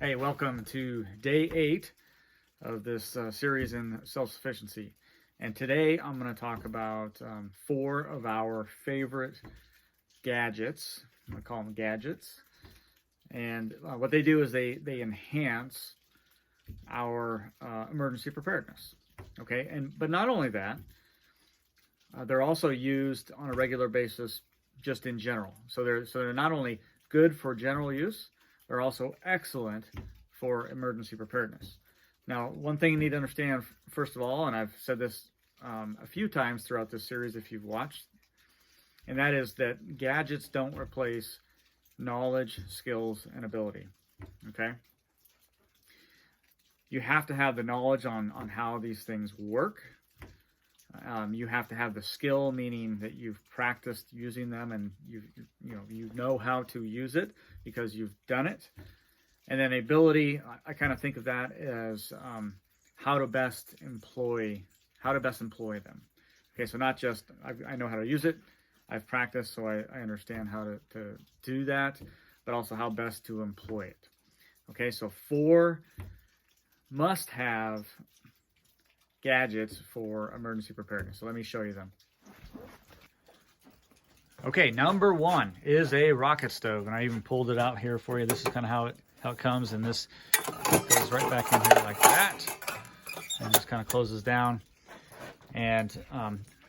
Hey, welcome to day 8 of this series in self-sufficiency. And today I'm going to talk about 4 of our favorite gadgets. I'm going to call them gadgets. And what they do is they enhance our emergency preparedness. Okay, but not only that, they're also used on a regular basis just in general. So they're not only good for general use, they're also excellent for emergency preparedness. Now, one thing you need to understand, first of all, and I've said this a few times throughout this series if you've watched, and that is that gadgets don't replace knowledge, skills, and ability. Okay? You have to have the knowledge on how these things work. You have to have the skill, meaning that you've practiced using them and you know how to use it because you've done it. And then ability, I kind of think of that as how to best employ them. Okay, so not just I know how to use it, I've practiced, so I understand how to do that, but also how best to employ it. Okay, so 4 must-have gadgets for emergency preparedness. So let me show you them. Okay, number 1 is a rocket stove, and I even pulled it out here for you. This is kind of how it comes, and this goes right back in here like that, and just kind of closes down. And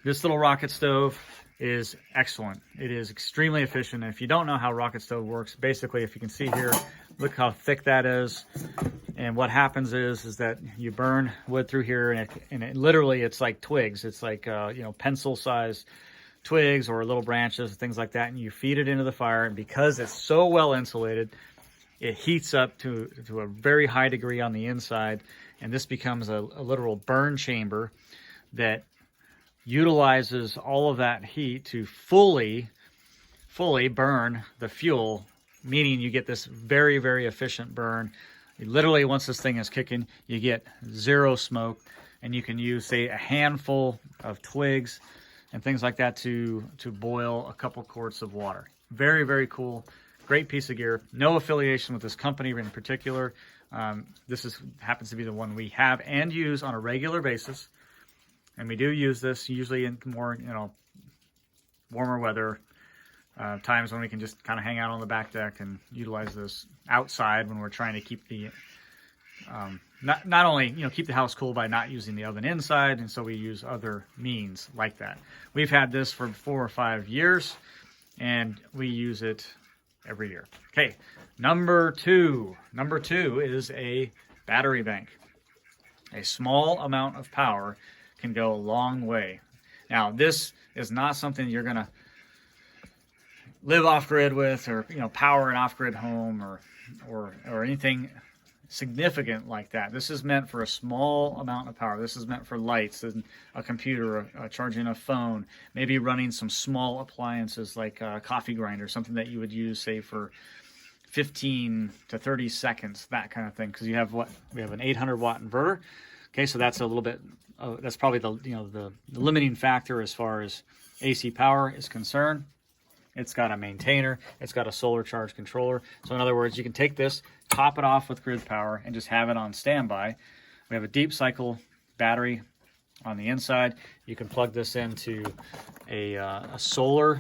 this little rocket stove is excellent. It is extremely efficient. And if you don't know how rocket stove works, basically, if you can see here, look how thick that is. And what happens is that you burn wood through here, and it literally, it's like twigs. It's like pencil-sized twigs or little branches, things like that, and you feed it into the fire. And because it's so well insulated, it heats up to a very high degree on the inside, and this becomes a literal burn chamber that utilizes all of that heat to fully burn the fuel, meaning you get this very, very efficient burn. Literally, once this thing is kicking, you get 0 smoke, and you can use, say, a handful of twigs and things like that to boil a couple quarts of water. Very, very cool. Great piece of gear. No affiliation with this company in particular. This happens to be the one we have and use on a regular basis. And we do use this usually in more, warmer weather times when we can just kind of hang out on the back deck and utilize this outside when we're trying to keep the not only keep the house cool by not using the oven inside, and so we use other means like that. We've had this for 4 or 5 years, and we use it every year. Okay, number two is a battery bank. A small amount of power can go a long way. Now, this is not something you're going to live off-grid with, or power an off-grid home or anything significant like that. This is meant for a small amount of power. This is meant for lights and a computer, charging a phone, maybe running some small appliances like a coffee grinder, something that you would use, say, for 15 to 30 seconds, that kind of thing. Because we have an 800-watt inverter. Okay, so that's a little bit. That's probably the limiting factor as far as AC power is concerned. It's got a maintainer. It's got a solar charge controller. So in other words, you can take this, top it off with grid power, and just have it on standby. We have a deep cycle battery on the inside. You can plug this into a solar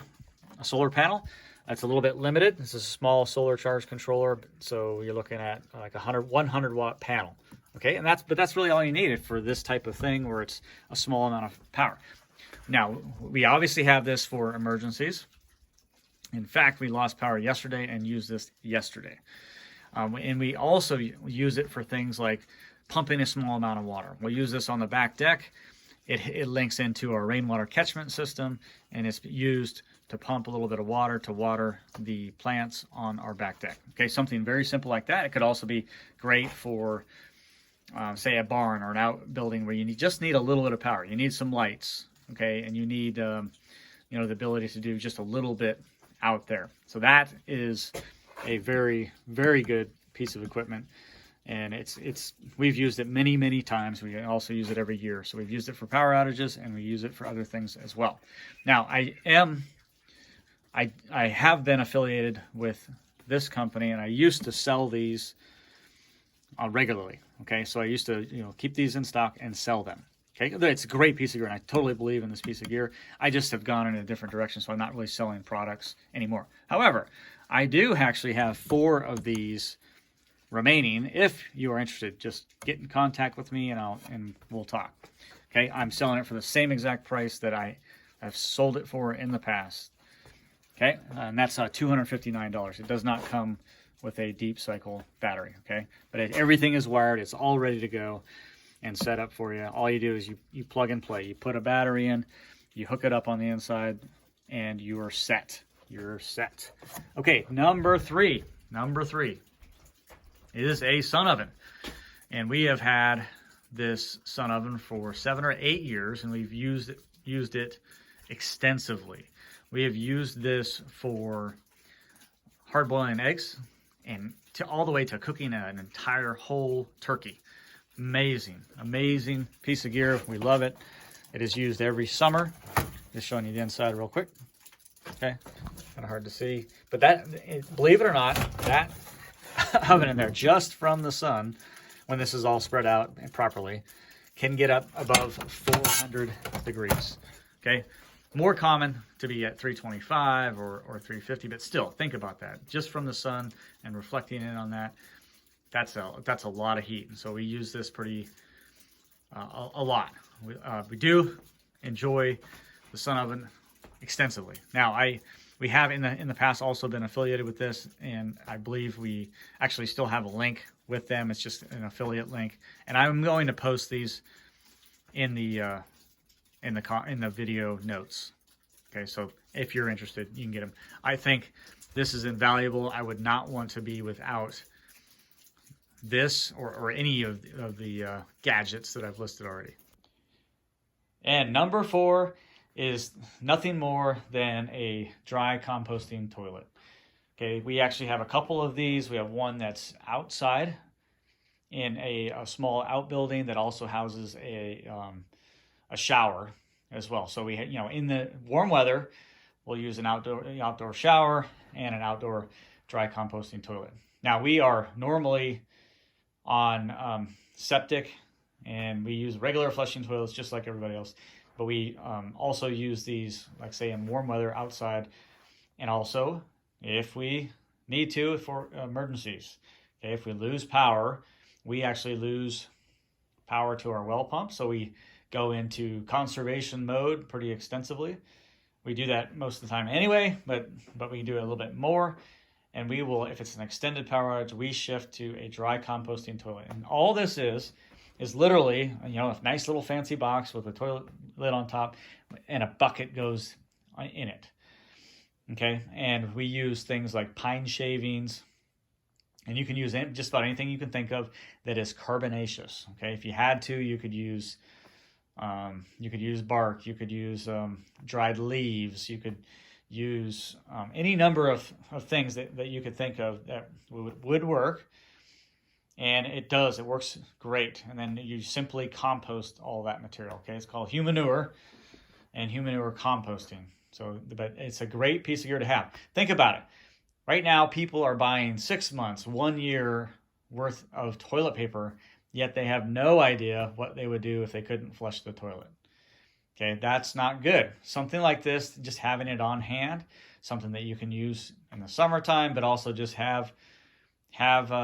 panel. That's a little bit limited. This is a small solar charge controller, so you're looking at like a 100 watt panel. Okay, but that's really all you need for this type of thing where it's a small amount of power. Now, we obviously have this for emergencies. In fact, we lost power yesterday and used this yesterday. And we also use it for things like pumping a small amount of water. We'll use this on the back deck. It links into our rainwater catchment system, and it's used to pump a little bit of water to water the plants on our back deck. Okay, something very simple like that. It could also be great for, say, a barn or an outbuilding where you just need a little bit of power. You need some lights, okay, and you need the ability to do just a little bit out there. So that is a very, very good piece of equipment, and we've used it many times. We also use it every year. So we've used it for power outages, and we use it for other things as well. Now, I have been affiliated with this company, and I used to sell these regularly. Okay, so I used to, keep these in stock and sell them. Okay, it's a great piece of gear, and I totally believe in this piece of gear. I just have gone in a different direction, so I'm not really selling products anymore. However, I do actually have 4 of these remaining. If you are interested, just get in contact with me, and we'll talk. Okay, I'm selling it for the same exact price that I have sold it for in the past. Okay, and that's $259. It does not come with a deep cycle battery. Okay, but everything is wired. It's all ready to go and set up for you. All you do is you plug and play. You put a battery in, you hook it up on the inside, and you are set. You're set. Okay, number three is a sun oven. And we have had this sun oven for 7 or 8 years, and we've used it extensively. We have used this for hard boiling eggs and all the way to cooking an entire whole turkey. Amazing piece of gear. We love it. It is used every summer. Just showing you the inside real quick. Okay, kind of hard to see, but believe it or not, that oven in there, just from the sun, when this is all spread out properly, can get up above 400 degrees. Okay, more common to be at 325 or 350, but still, think about that. Just from the sun and reflecting in on that, that's a lot of heat. And so we use this a lot. We do enjoy the sun oven extensively. Now, we have in the past also been affiliated with this, and I believe we actually still have a link with them. It's just an affiliate link, and I'm going to post these in the video notes. Okay, so if you're interested, you can get them. I think this is invaluable. I would not want to be without this or any of the gadgets that I've listed already. And number 4 is nothing more than a dry composting toilet. Okay, we actually have a couple of these. We have one that's outside in a small outbuilding that also houses a shower as well. So we, in the warm weather, we'll use an outdoor shower and an outdoor dry composting toilet. Now, we are normally on septic, and we use regular flushing toilets just like everybody else. But we also use these, like say, in warm weather outside, and also if we need to for emergencies. Okay, if we lose power, we actually lose power to our well pump, so we go into conservation mode pretty extensively. We do that most of the time anyway, but we do it a little bit more. And we will, if it's an extended power outage, we shift to a dry composting toilet. And all this is literally, a nice little fancy box with a toilet lid on top, and a bucket goes in it. Okay, and we use things like pine shavings, and you can use just about anything you can think of that is carbonaceous. Okay, if you had to, you could use bark, you could use dried leaves, you could use any number of things that you could think of that would work. And it works great. And then you simply compost all that material. Okay, it's called humanure and humanure composting. So, but it's a great piece of gear to have. Think about it. Right now, people are buying 6 months, 1 year worth of toilet paper, yet they have no idea what they would do if they couldn't flush the toilet. Okay, that's not good. Something like this, just having it on hand, something that you can use in the summertime, but also just have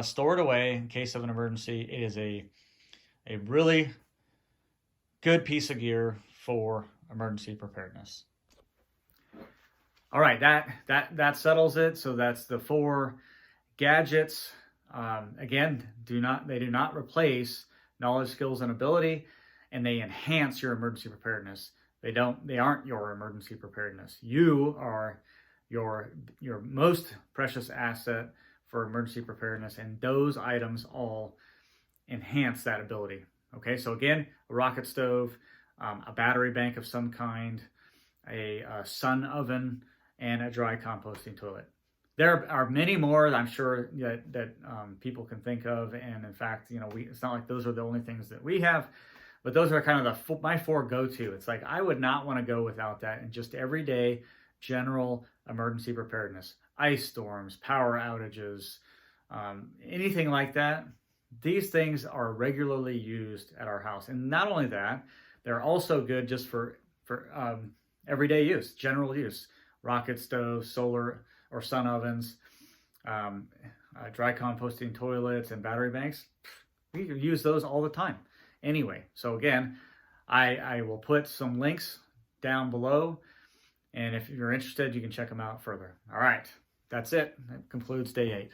stored away in case of an emergency. It is a really good piece of gear for emergency preparedness. All right, that settles it. So that's the 4 gadgets. Again, they do not replace knowledge, skills, and ability, and they enhance your emergency preparedness. They aren't your emergency preparedness. You are your most precious asset for emergency preparedness, and those items all enhance that ability. Okay, so again, a rocket stove, a battery bank of some kind, a sun oven, and a dry composting toilet. There are many more, I'm sure, that people can think of, and in fact, it's not like those are the only things that we have, but those are kind of my 4 go-to. It's like I would not want to go without that in just everyday general emergency preparedness. Ice storms, power outages, anything like that. these things are regularly used at our house. And not only that, they're also good just for everyday use, general use. Rocket stoves, solar or sun ovens, dry composting toilets, and battery banks. We can use those all the time anyway. So again, I will put some links down below, and if you're interested, you can check them out further. All right, that's it. That concludes day 8.